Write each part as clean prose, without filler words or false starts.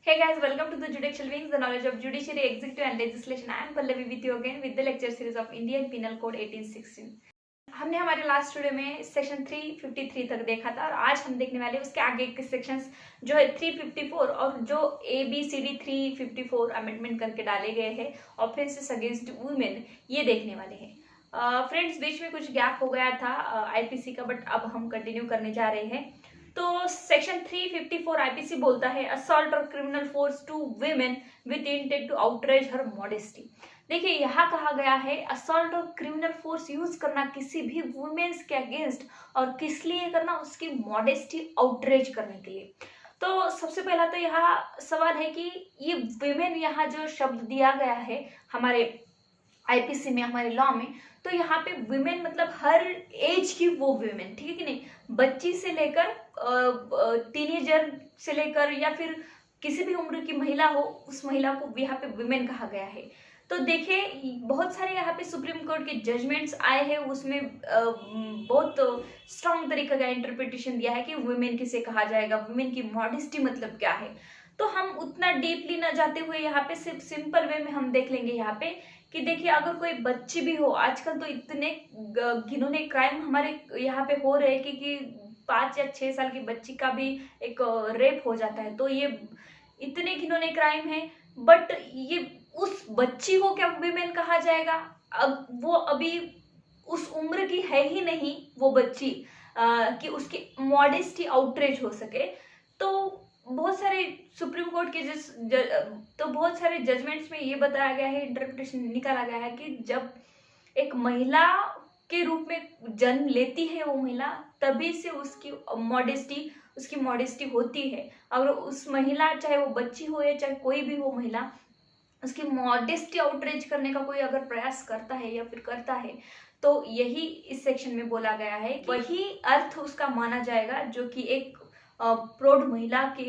Hey guys, welcome to the Judicial Wings, the knowledge of judiciary, executive and legislation. I am Pallavi with you again with the lecture series of Indian Penal Code 1816. हमने हमारे last video में section 353 तक देखा था और आज हम देखने वाले उसके आगे के सेक्शंस जो है 354 और जो ABCD 354 अमेंडमेंट करके डाले गए हैं ऑफेंसेस अगेंस्ट वुमेन, ये देखने वाले हैं। फ्रेंड्स, बीच में कुछ गैप हो गया था IPC का, बट अब हम कंटिन्यू करने जा रहे हैं। तो सेक्शन 354 आईपीसी बोलता है असॉल्ट और criminal force to women with intent to outrage her modesty. देखिए, यहाँ कहा गया है असॉल्ट और क्रिमिनल फोर्स यूज करना किसी भी वुमेन्स के अगेंस्ट, और किस लिए करना, उसकी मॉडेस्टी आउटरेज करने के लिए। तो सबसे पहला तो यहाँ सवाल है कि ये विमेन यहाँ जो शब्द दिया गया है हमारे आईपीसी में, हमारे लॉ में, तो यहाँ पे विमेन मतलब हर एज की वो विमेन, ठीक है कि नहीं, बच्ची से लेकर टीनेजर से लेकर या फिर किसी भी उम्र की महिला हो, उस महिला को यहाँ पे विमेन कहा गया है। तो देखिए, बहुत सारे यहाँ पे सुप्रीम कोर्ट के जजमेंट्स आए हैं, उसमें बहुत स्ट्रॉन्ग तरीके का इंटरप्रिटेशन दिया है कि वुमेन किसे कहा जाएगा, वुमेन की मॉडेस्टी मतलब क्या है। तो हम उतना डीपली ना जाते हुए यहाँ पे सिर्फ सिंपल वे में हम देख लेंगे यहाँ पे कि देखिए, अगर कोई बच्ची भी हो, आजकल तो इतने घिनौने क्राइम हमारे यहाँ पे हो रहे हैं कि 5 या 6 साल की बच्ची का भी एक रेप हो जाता है। तो ये इतने घिनौने क्राइम है, बट ये उस बच्ची को क्या विमेन कहा जाएगा? अब वो अभी उस उम्र की है ही नहीं वो बच्ची कि उसकी मॉडेस्टी आउटरेज हो सके। तो बहुत सारे सुप्रीम कोर्ट के तो बहुत सारे जजमेंट्स में ये बताया गया है, इंटरप्रिटेशन निकाला गया है कि जब एक महिला के रूप में जन्म लेती है वो महिला, तभी से उसकी मॉडेस्टी होती है। अगर उस महिला, चाहे वो बच्ची हो या चाहे कोई भी हो महिला, उसकी मॉडेस्टी आउटरेज करने का कोई अगर प्रयास करता है या फिर करता है, तो यही इस सेक्शन में बोला गया है कि वही अर्थ उसका माना जाएगा जो कि एक प्रौढ़ महिला के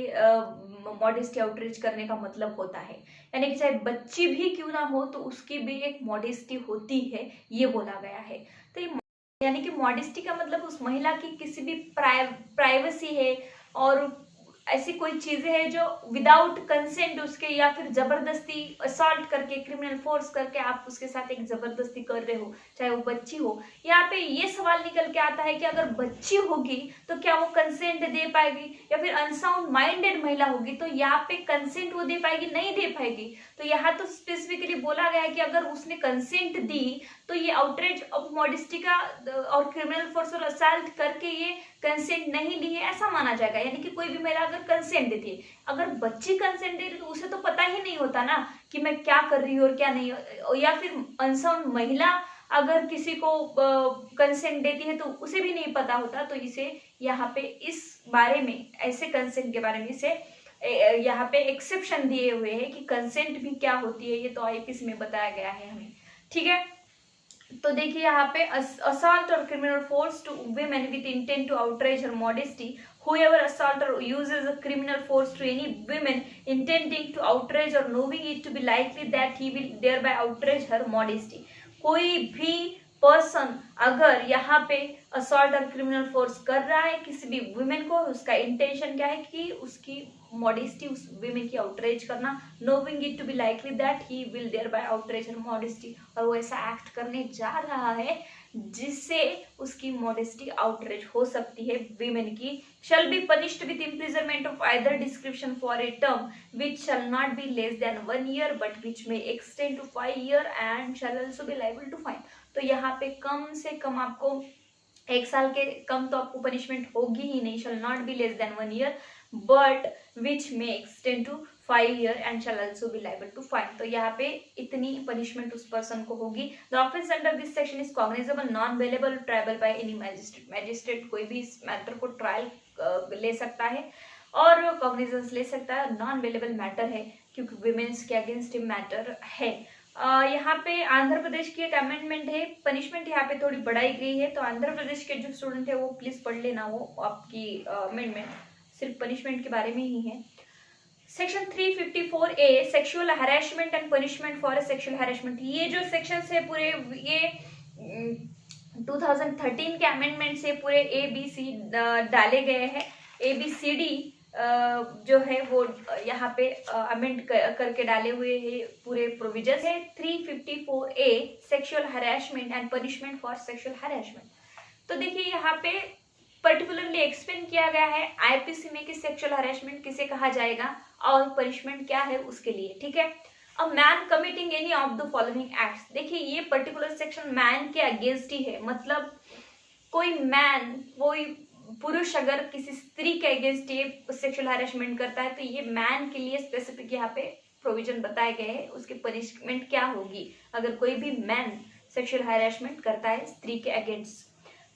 मॉडेस्टी आउटरीच करने का मतलब होता है। यानी कि चाहे बच्ची भी क्यों ना हो तो उसकी भी एक मॉडेस्टी होती है, ये बोला गया है। तो ये यानी कि मॉडेस्टी का मतलब उस महिला की किसी भी प्राइवेसी है और ऐसी कोई चीजें हैं जो विदाउट कंसेंट उसके या फिर जबरदस्ती असॉल्ट करके, क्रिमिनल फोर्स करके आप उसके साथ एक जबरदस्ती कर रहे हो, चाहे वो बच्ची हो। यहाँ पे ये सवाल निकल के आता है कि अगर बच्ची होगी तो क्या वो कंसेंट दे पाएगी, या फिर अनसाउंड माइंडेड महिला होगी तो यहाँ पे कंसेंट वो दे पाएगी, नहीं दे पाएगी। तो यहाँ तो स्पेसिफिकली बोला गया है कि अगर उसने कंसेंट दी तो ये आउटरेज ऑफ मॉडेस्टी का और क्रिमिनल फोर्स और असॉल्ट करके ये कंसेंट नहीं ली है, ऐसा माना जाएगा। यानी कि कोई भी महिला अगर कंसेंट देती है, अगर बच्ची कंसेंट दे रही तो उसे तो पता ही नहीं होता ना कि मैं क्या कर रही हूँ और क्या नहीं, या फिर अनसाउंड महिला अगर किसी को कंसेंट देती है तो उसे भी नहीं पता होता। तो इसे यहाँ पे इस बारे में, ऐसे कंसेंट के बारे में इसे यहाँ पे एक्सेप्शन दिए हुए हैं कि कंसेंट भी क्या होती है, ये तो आईपीसी में बताया गया है हमें, ठीक है। तो देखिए यहाँ पे assault or criminal force to women with intent to outrage her modesty, whoever assault or uses a criminal force to any women intending to outrage or knowing it to be likely that he will thereby outrage her modesty। कोई भी person अगर यहाँ पे assault और criminal force कर रहा है किसी भी वुमेन को, उसका इंटेंशन क्या है कि उसकी मॉडेस्टी, उस विमेन की आउटरेज करना, knowing it to be likely that he will thereby outrage her modesty, और वो ऐसा एक्ट करने जा रहा है जिससे उसकी मॉडेस्टी आउटरेज हो सकती है विमेन की, shall be punished with imprisonment of either description for a term which shall not be less than 1 year but which may extend to 5 years and shall also be liable to fine. तो यहाँ पे कम से कम आपको 1 साल के कम तो आपको punishment होगी ही नहीं, shall not be less than 1 year but which may extend to 5 years and shall also be liable to fine. तो यहाँ पे इतनी पनिशमेंट उस पर्सन को होगी। The offence under this section is cognizable non bailable triable by any magistrate कोई भी इस मैटर को ट्रायल ले सकता है और कॉग्निजेंस ले सकता है। नॉन अवेलेबल मैटर है क्योंकि विमेन्स के अगेंस्ट मैटर है। यहाँ पे आंध्र प्रदेश की एक अमेंडमेंट है, पनिशमेंट यहाँ पे थोड़ी बढ़ाई गई है। तो आंध्र प्रदेश के जो स्टूडेंट है वो प्लीज पढ़ लेना, वो आपकी अमेंडमेंट सिर्फ पनिशमेंट के बारे में ही है। Section 354A sexual harassment and punishment for sexual harassment, ये जो सेक्शन है पूरे ये 2013 के अमेंडमेंट से पूरे ABC डाले गए हैं, ABCD जो है वो यहाँ पे अमेंड करके डाले हुए हैं पूरे प्रोविजन है। 354A sexual harassment and punishment for sexual harassment. तो देखिए यहाँ पे पर्टिकुलरली एक्सप्लेन किया गया है आईपीसी में कि सेक्सुअल हरासमेंट किसे कहा जाएगा और पनिशमेंट क्या है उसके लिए, ठीक है। A man committing any of the following acts, देखिए ये पर्टिकुलर सेक्शन मैन के अगेंस्ट ही है, मतलब कोई मैन, कोई पुरुष अगर किसी स्त्री के अगेंस्ट ये सेक्सुअल हैरेसमेंट करता है तो ये मैन के लिए स्पेसिफिक यहाँ पे प्रोविजन बताए गए हैं, उसकी पनिशमेंट क्या होगी अगर कोई भी मैन सेक्सुअल हैरेसमेंट करता है स्त्री के against.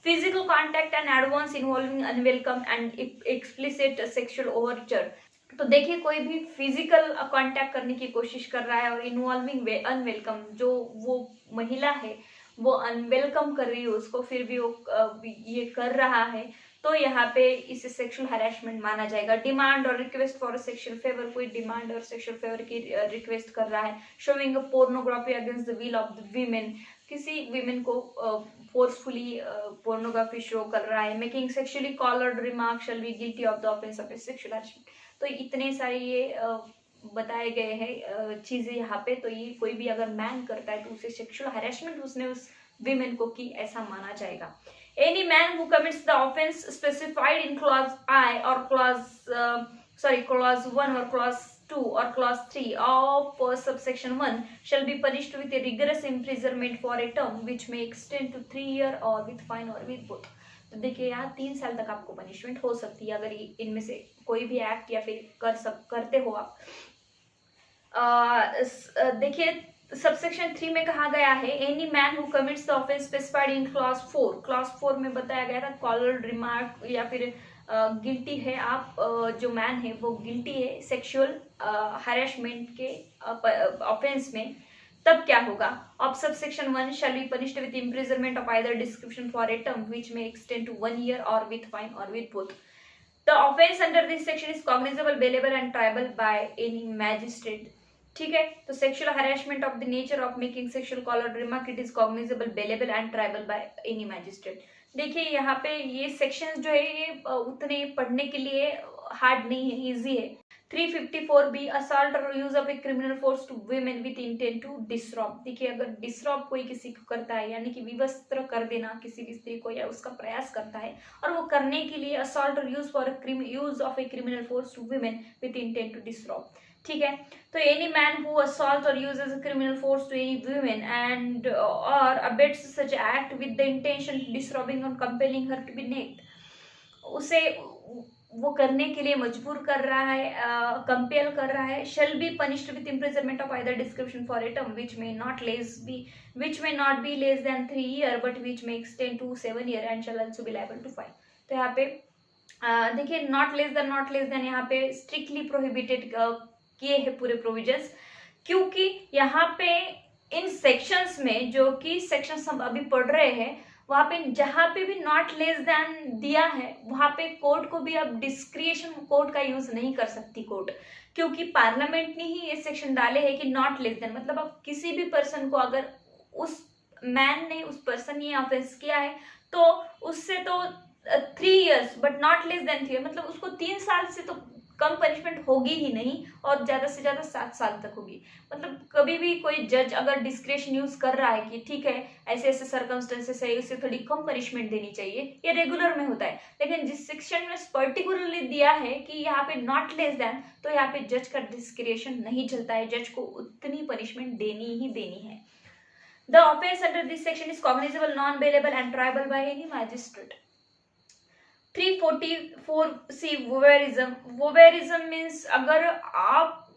Physical contact and advance involving unwelcome and explicit sexual Overture, तो देखिए कोई भी फिजिकल कांटेक्ट करने की कोशिश कर रहा है और इन्वॉल्विंग अनवेलकम, जो वो महिला है वो अनवेलकम कर रही है उसको, फिर भी वो ये कर रहा है, तो यहाँ पे इसे सेक्सुअल हैरेसमेंट माना जाएगा। डिमांड और रिक्वेस्ट फॉर सेक्सुअल फेवर, कोई डिमांड और सेक्सुअल फेवर की रिक्वेस्ट कर रहा है। Showing a pornography against the will of the women, किसी वीमेन को फोर्सफुली पोर्नोग्राफी शो कर रहा है। Making sexually collared remark shall be guilty of the offence of sexual harassment. तो इतने सारे ये बताए गए हैं चीजें यहाँ पे, तो ये कोई भी अगर मैन करता है तो उसे सेक्सुअल हैरेसमेंट उसने उस विमेन को की ऐसा माना जाएगा। Any man who commits the offence specified in clause आई और क्लॉज 1 और क्लॉज 2 और clause 3 of subsection 1 shall be punished with a rigorous imprisonment for a term which may extend to 3 years or with fine or with both। तो देखिए यहाँ 3 साल तक आपको punishment हो सकती है अगर इनमें से कोई भी एक्ट या फिर करते हो आप। देखिए सबसेक्शन 3 में कहा गया है any man who commits the offence specified in clause 4 में बताया गया था कॉलर्ड रिमार्क या फिर गिल्टी है आप, जो मैन है वो गिल्टी है सेक्सुअल हैरेसमेंट के ऑफेंस में, तब क्या होगा। Of subsection 1 shall be punished with imprisonment of either description for a term which may extend to 1 year और विथ फाइन और with both. The offense under this section is cognizable, bailable and triable by any magistrate। ठीक है, तो sexual harassment of the nature of making sexual call or remark it is cognizable, bailable and triable by any magistrate. देखिए यहाँ पे ये section जो है ये उतने पढ़ने के लिए हार्ड नहीं है, इजी है। 354B assault or use of a criminal force to women with intent to disrobe. देखिए अगर डिसरॉब कोई किसी को करता है यानी कि विवस्त्र कर देना किसी भी स्त्री को या उसका प्रयास करता है और वो करने के लिए assault or use of a criminal force to women with intent to disrobe, ठीक है। तो any man who assault or uses a criminal force to any women and or abets such act with the intention disrobing or compelling her to be naked, उसे वो करने के लिए मजबूर कर रहा है, कंपेल कर रहा है। Shall be punished with imprisonment of either description for a term which may not be less than 3 years but which may extend to 7 years and shall also be liable to fine. तो यहाँ पे देखिए not less than यहाँ पे strictly prohibited किए हैं पूरे provisions, क्योंकि यहाँ पे इन सेक्शंस में जो कि सेक्शंस हम अभी पढ़ रहे हैं वहां पे जहां पे भी नॉट लेस देन दिया है वहां पे कोर्ट को भी अब डिस्क्रिएशन कोर्ट का यूज नहीं कर सकती कोर्ट, क्योंकि पार्लियामेंट ने ही ये सेक्शन डाले हैं कि नॉट लेस देन, मतलब अब किसी भी पर्सन को अगर उस मैन ने उस पर्सन ने ऑफेंस किया है तो उससे तो 3 years but not less than 3 years, मतलब उसको 3 साल से तो कम पनिशमेंट होगी ही नहीं और ज्यादा से ज्यादा 7 साल तक होगी। मतलब कभी भी कोई जज अगर डिस्क्रेशन यूज कर रहा है कि ठीक है ऐसे ऐसे सर्कमस्टेंसेस है उसे थोड़ी कम पनिशमेंट देनी चाहिए, ये रेगुलर में होता है, लेकिन जिस सेक्शन में पर्टिकुलरली दिया है कि यहाँ पे नॉट लेस देन, तो यहाँ पे जज का डिस्क्रेशन नहीं चलता है, जज को उतनी पनिशमेंट देनी ही देनी है। The offence under this section is cognizable, non bailable and triable by any magistrate. 344C voyeurism means अगर आप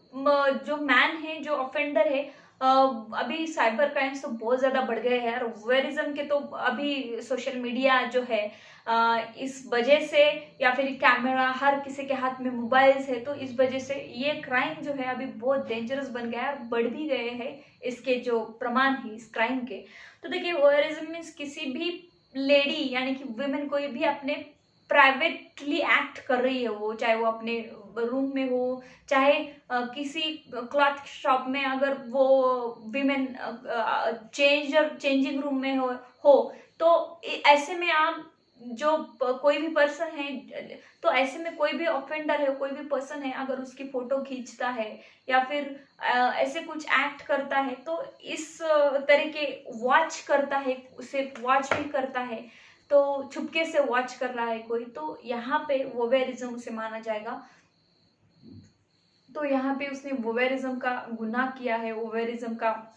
जो मैन है जो ऑफेंडर है, अभी साइबर क्राइम्स तो बहुत ज्यादा बढ़ गए हैं और वोवेरिज्म के तो अभी सोशल मीडिया जो है इस वजह से या फिर कैमरा हर किसी के हाथ में मोबाइल्स है, तो इस वजह से ये क्राइम जो है अभी बहुत डेंजरस बन गया है और बढ़ भी गए हैं इसके जो प्रमाण है इस क्राइम के। तो देखिए वोवेरिज्म मीन्स किसी भी लेडी यानी कि वुमेन कोई भी अपने प्राइवेटली एक्ट कर रही है, वो चाहे वो अपने रूम में हो चाहे किसी क्लॉथ शॉप में अगर वो विमेन चेंजिंग रूम में हो तो ऐसे में आप जो कोई भी पर्सन है, तो ऐसे में कोई भी ऑफेंडर है, कोई भी पर्सन है, अगर उसकी फोटो खींचता है या फिर ऐसे कुछ एक्ट करता है, तो इस तरह के वॉच करता है, उसे वॉच भी करता है, तो छुपके से वॉच कर रहा है कोई, तो यहाँ पे वोवेरिज्म उसे माना जाएगा। तो यहाँ पे उसने वोवेरिज्म का गुनाह किया है, वोवेरिज्म का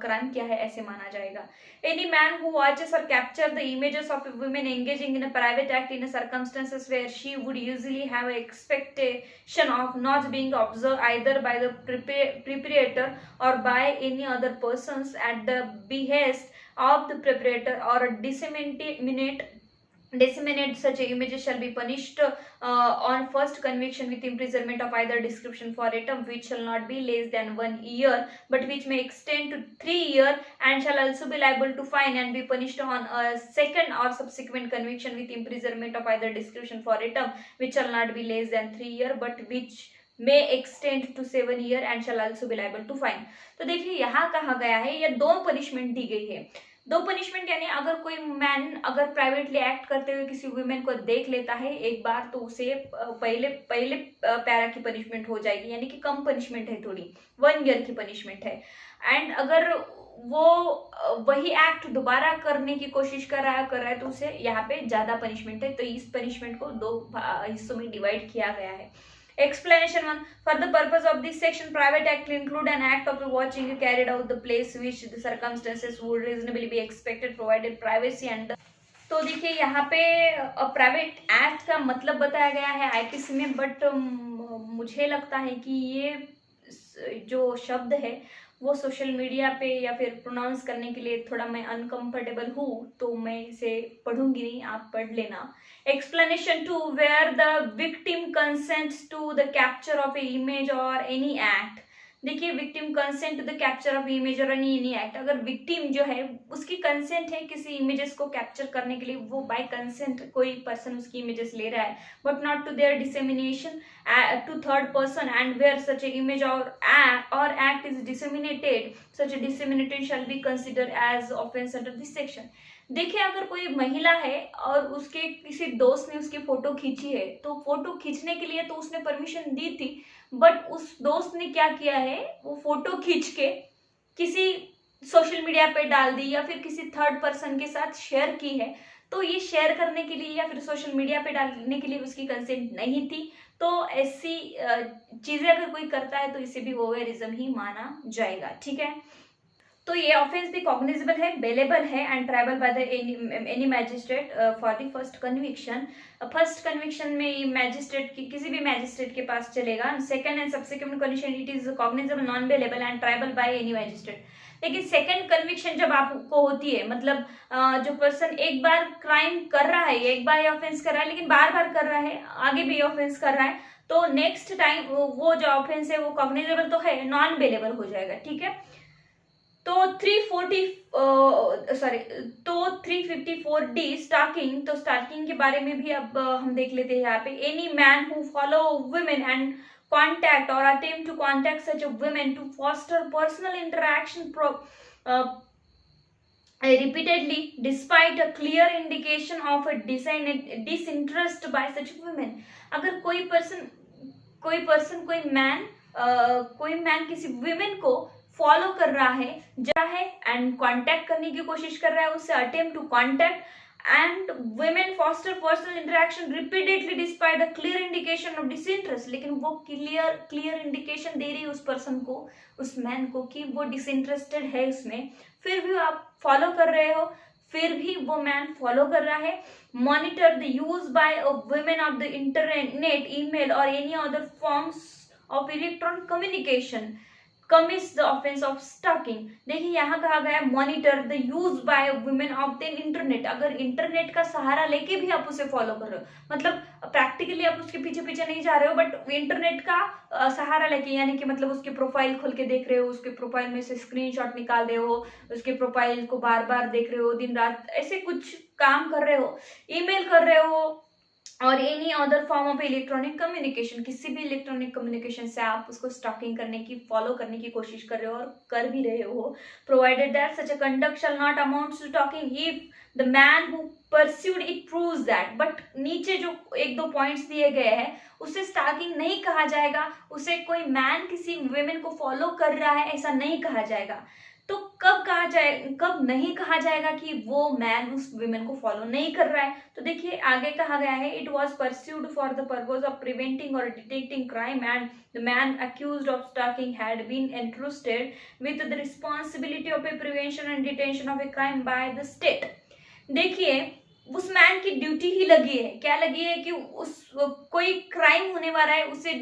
क्राइम किया है, ऐसे माना जाएगा। Any man who watches or capture the images of women engaging in a private act in circumstances where she would usually have expectation of not being observe either by the perpetrator or by any other persons at the behest of the preparator or disseminate such images shall be punished on first conviction with imprisonment of either description for a term which shall not be less than 1 year but which may extend to 3 years and shall also be liable to fine and be punished on a second or subsequent conviction with imprisonment of either description for a term which shall not be less than 3 years but which may extend to 7 years and shall also be liable to fine। तो देखिए यहाँ कहा गया है, ये दो punishment दी गई है। दो पनिशमेंट यानी अगर कोई मैन अगर प्राइवेटली एक्ट करते हुए किसी वुमेन को देख लेता है एक बार, तो उसे पहले पैरा की पनिशमेंट हो जाएगी, यानी कि कम पनिशमेंट है, थोड़ी 1 ईयर की पनिशमेंट है। एंड अगर वो वही एक्ट दोबारा करने की कोशिश कर रहा है तो उसे यहाँ पे ज्यादा पनिशमेंट है। तो इस पनिशमेंट को दो हिस्सों में डिवाइड किया गया है। Explanation 1. For the purpose of this section, private act will include an act of watching carried out the place which the circumstances would reasonably be expected provided privacy and तो देखिए यहाँ पे प्राइवेट एक्ट का मतलब बताया गया है IPC में, बट मुझे लगता है कि ये जो शब्द है वो सोशल मीडिया पे या फिर प्रोनाउंस करने के लिए थोड़ा मैं अनकंफर्टेबल हूँ, तो मैं इसे पढ़ूंगी नहीं, आप पढ़ लेना। Explanation 2. Where the victim consents to the capture of an image or any act. देखिए victim consent to the capture of image और एनी एक्ट, अगर विक्टिम जो है उसकी कंसेंट है किसी इमेजेस को कैप्चर करने के लिए, वो बाय कंसेंट कोई पर्सन उसकी इमेजेस ले रहा है, but not to their dissemination to third person and where such a image or act is disseminated, such a disseminated shall be consider as offence under this section. देखिए अगर कोई महिला है और उसके किसी दोस्त ने उसकी फोटो खींची है, तो फोटो खींचने के लिए तो उसने परमिशन दी थी, बट उस दोस्त ने क्या किया है, वो फोटो खींच के किसी सोशल मीडिया पे डाल दी या फिर किसी थर्ड पर्सन के साथ शेयर की है, तो ये शेयर करने के लिए या फिर सोशल मीडिया पे डालने के लिए उसकी कंसेंट नहीं थी। तो ऐसी चीजें अगर कोई करता है तो इसे भी वोवेरिज्म ही माना जाएगा, ठीक है। तो ये ऑफेंस भी कॉग्निजेबल है, बेलेबल है and tribal by the any magistrate for the first conviction. First conviction में मैजिस्ट्रेट की किसी भी मैजिस्ट्रेट के पास चलेगा। Second and subsequent condition it is cognizable, non bailable and tribal by any magistrate. लेकिन सेकंड कन्विक्शन जब आपको होती है, मतलब जो पर्सन एक बार क्राइम कर रहा है, एक बार ऑफेंस कर रहा है, लेकिन बार बार कर रहा है, आगे भी ऑफेंस कर रहा है, तो नेक्स्ट टाइम वो जो ऑफेंस है वो कॉग्निजेबल तो है, नॉन बेलेबल हो जाएगा, ठीक है। तो 354D स्टॉकिंग, तो स्टॉकिंग के बारे में भी अब हम देख लेते हैं यहाँ पे। Any man who follow women and contact or attempt to contact such a women to foster personal interaction repeatedly despite a clear indication of a disinterest by such women। अगर कोई मैन किसी वुमेन को follow कर रहा है, जा है and contact करने की कोशिश कर रहा है, उससे attempt to contact and women foster personal interaction repeatedly despite the clear indication of disinterest, लेकिन वो क्लियर इंडिकेशन दे रही है उस पर्सन को, उस मैन को, कि वो डिसइंटरेस्टेड है उसमें, फिर भी आप फॉलो कर रहे हो, फिर भी वो मैन फॉलो कर रहा है। Monitor the use by women of the internet, email or any other forms of electronic communication commits the offense of stalking। देखिए यहाँ कहा गया monitor the use by women of the internet, अगर internet का सहारा लेके भी आप उसे फॉलो कर रहे हो, मतलब प्रैक्टिकली आप उसके पीछे पीछे नहीं जा रहे हो, बट इंटरनेट का सहारा लेके, यानी कि मतलब उसके प्रोफाइल खोल के देख रहे हो, उसके प्रोफाइल में से स्क्रीनशॉट निकाल रहे हो, उसके प्रोफाइल को बार बार देख रहे हो, दिन रात ऐसे कुछ काम कर रहे हो, ईमेल कर रहे हो, और any other form of electronic communication, किसी भी इलेक्ट्रॉनिक कम्युनिकेशन से आप उसको स्टॉकिंग करने की, फॉलो करने की कोशिश कर रहे हो और कर भी रहे हो, provided that such a conduct shall not amount to stalking if the man who pursued it proves that. But नीचे जो एक दो पॉइंट्स दिए गए हैं उसे स्टॉकिंग नहीं कहा जाएगा, उसे कोई मैन किसी वुमेन को फॉलो कर रहा है ऐसा नहीं कहा जाएगा। तो कब कहा जाए, कब नहीं कहा जाएगा कि वो मैन उस वुमेन को फॉलो नहीं कर रहा है? तो देखिए आगे कहा गया है, it was pursued for the purpose of preventing or detecting crime and the man accused of stalking had been entrusted with the responsibility of a prevention and detention of a crime by the state. देखिए उस man की duty ही लगी है, क्या लगी है कि उस कोई क्राइम होने वाला है उसे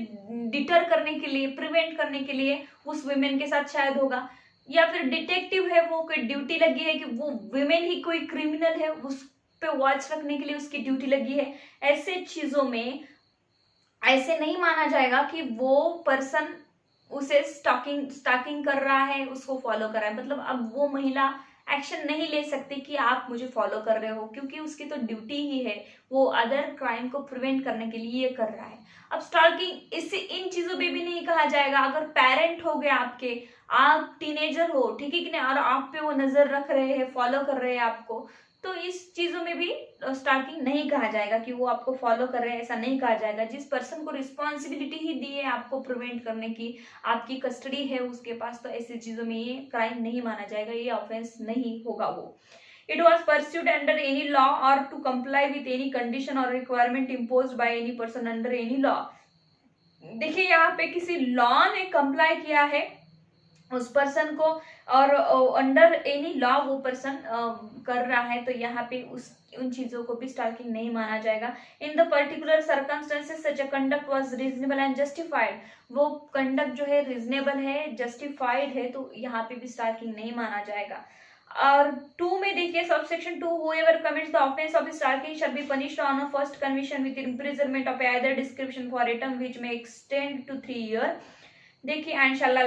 डिटर करने के लिए, प्रिवेंट करने के लिए उस वुमेन के साथ शायद होगा, या फिर डिटेक्टिव है वो कोई ड्यूटी लगी है कि वो वुमेन ही कोई क्रिमिनल है उस पे वॉच रखने के लिए उसकी ड्यूटी लगी है। ऐसे चीजों में ऐसे नहीं माना जाएगा कि वो पर्सन उसे स्टॉकिंग कर रहा है, उसको फॉलो कर रहा है। मतलब अब वो महिला एक्शन नहीं ले सकती कि आप मुझे फॉलो कर रहे हो, क्योंकि उसकी तो ड्यूटी ही है, वो अदर क्राइम को प्रिवेंट करने के लिए ये कर रहा है। अब स्टॉकिंग इससे इन चीजों पे भी नहीं कहा जाएगा। अगर पेरेंट हो गए आपके, आप टीनेजर हो, ठीक है कि नहीं, और आप पे वो नजर रख रहे हैं, फॉलो कर रहे हैं आपको, तो इस चीजों में भी स्टॉकिंग नहीं कहा जाएगा कि वो आपको फॉलो कर रहे हैं, ऐसा नहीं कहा जाएगा। जिस पर्सन को रिस्पॉन्सिबिलिटी ही दी है आपको प्रिवेंट करने की, आपकी कस्टडी है उसके पास, तो ऐसी चीजों में ये क्राइम नहीं माना जाएगा, ये ऑफेंस नहीं होगा वो। It was pursued under any law or to comply with any condition or requirement imposed by any person under any law। देखिए यहाँ पे किसी लॉ ने कंप्लाई किया है उस पर्सन को, और अंडर एनी लॉ वो पर्सन कर रहा है, तो यहाँ पे उस उन चीजों को भी स्टॉकिंग नहीं माना जाएगा। In the particular circumstances such a conduct was reasonable and justified, वो कंडक्ट जो है रीजनेबल है, जस्टिफाइड है, तो यहाँ पे भी स्टॉकिंग नहीं माना जाएगा। और 2 में देखिए subsection 2, whoever commits the offense of stalking shall be punished on a first conviction with imprisonment of either description for a term which may extend to 3 years। देखिए and shall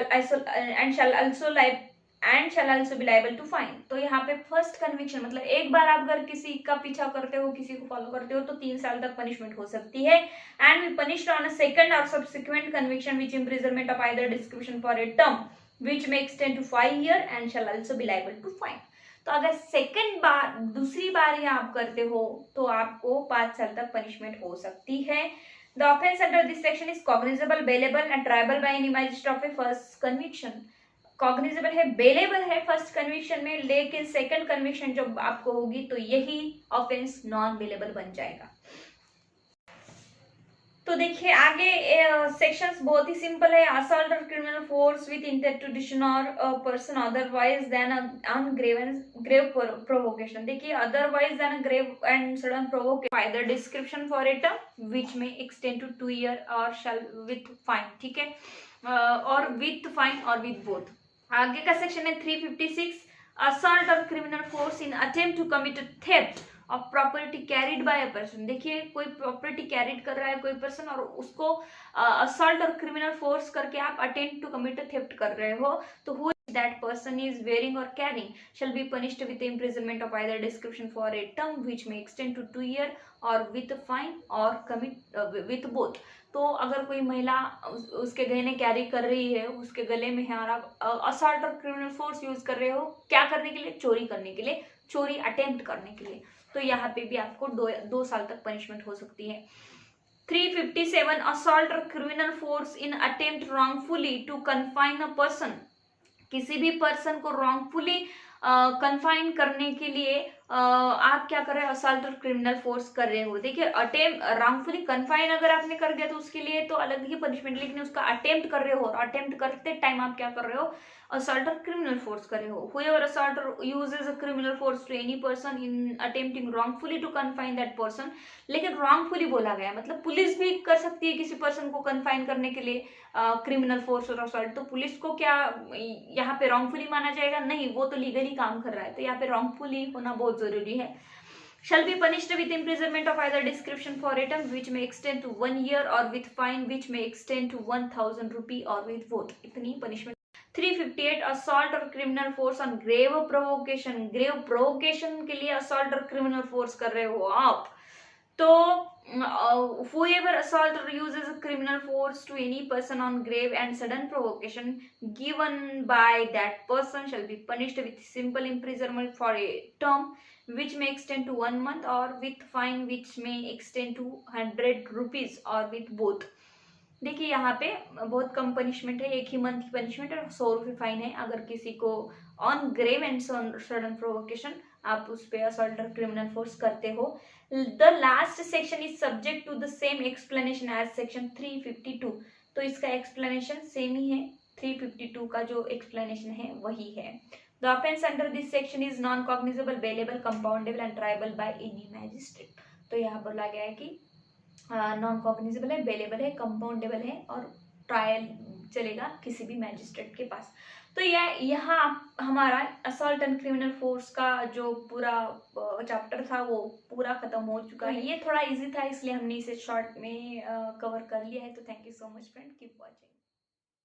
also be liable to fine. तो यहाँ पे first conviction मतलब एक बार आप अगर किसी का पीछा करते हो, किसी को फॉलो करते हो, तो 3 साल तक पनिशमेंट हो सकती है। And be punished on a second or subsequent conviction which imprisonment of either description for a term which may extend to 5 years and shall also be liable to fine. तो अगर सेकंड बार, दूसरी बार ये आप करते हो तो आपको 5 साल तक पनिशमेंट हो सकती है। The offence under this section is cognizable, bailable and triable by any magistrate of a first conviction। Cognizable है, बेलेबल है फर्स्ट कन्विक्शन में, लेकिन सेकंड कन्विक्शन जब आपको होगी तो यही ऑफेंस नॉन बेलेबल बन जाएगा। तो देखिए आगे सेक्शंस बहुत ही सिंपल है। असॉल्ट और criminal force with intent to dishonour person otherwise than on grave provocation. देखिए otherwise than grave and sudden provocation by the description for a term which may extend to 2 years or shall with fine, ठीक है, or with fine और with both. आगे का section है 356, assault और criminal force in attempt to commit theft of property carried bye a person. देखिए कोई property carried कर रहा है कोई पर्सन, और उसको असॉल्ट और क्रिमिनल फोर्स करके आप अटेम्प्ट टू कमिट थेफ्ट कर रहे हो, तो who that person is wearing or carrying shall be punished with imprisonment of either description for a term which may extend to 2 years or with fine or commit with both। तो अगर कोई महिला उसके गहने कैरी कर रही है, उसके गले में है, और आप असॉल्ट और क्रिमिनल फोर्स यूज कर रहे हो, क्या करने के लिए? चोरी करने के लिए, चोरी अटेम्प्ट करने के लिए, तो यहाँ पे भी आपको 2 साल तक पनिशमेंट हो सकती है। 357, असॉल्ट और criminal force in attempt wrongfully to confine a person. किसी भी पर्सन को रॉन्गफुली कन्फाइन करने के लिए आप क्या कर रहे हो? असॉल्ट और क्रिमिनल फोर्स कर रहे हो। देखिए अटेम्प्ट रॉन्गफुली कन्फाइन अगर आपने कर दिया तो उसके लिए तो अलग ही पनिशमेंट, लेकिन उसका अटेम्प्ट कर रहे हो, और अटेम्प्ट करते टाइम आप क्या कर रहे हो? असॉल्ट और क्रिमिनल फोर्स कर रहे हो। whoever assault or uses a criminal force to any person in attempting wrongfully to confine that person। लेकिन wrongfully बोला गया, मतलब पुलिस भी कर सकती है किसी पर्सन को कन्फाइन करने के लिए क्रिमिनल फोर्स और असॉल्ट, तो पुलिस को क्या यहाँ पे wrongfully माना जाएगा? नहीं, वो तो लीगली काम कर रहा है, तो यहाँ पे wrongfully होना बहुत जरूरी है। shall be punished with imprisonment of either description for a term which may extend to 1 year or with fine which may extend to 1000 rupee or with both। इतनी पनिशमेंट। 358, असॉल्ट और criminal force on grave provocation. Grave provocation के लिए assault और criminal force कर रहे हो आप, तो whoever assault or uses a criminal force to any person on grave and sudden provocation given by that person shall be punished with simple imprisonment for a term which may extend to 1 month or with fine which may extend to 100 rupees or with both. देखिए यहाँ पे बहुत कम punishment है, 1 ही month की punishment और 100 रुपये fine है अगर किसी को on grave and sudden provocation आप उस पे असॉल्ट और क्रिमिनल फोर्स करते हो. The last section is subject to the same explanation as section 352. तो इसका एक्सप्लेनेशन सेम ही है, 352 का जो एक्सप्लेनेशन है वही है. The offence under this section is non cognizable, bailable, compoundable and tribal by any magistrate. तो यहाँ बोला गया है कि नॉन कॉग्निजेबल है, बेलेबल है, कंपाउंडेबल है और ट्रायल चलेगा किसी भी मैजिस्ट्रेट के पास. तो यह यहाँ हमारा असॉल्ट एंड क्रिमिनल फोर्स का जो पूरा चैप्टर था वो पूरा खत्म हो चुका है. ये थोड़ा इजी था इसलिए हमने इसे शॉर्ट में कवर कर लिया है. तो thank you so much friend, keep watching.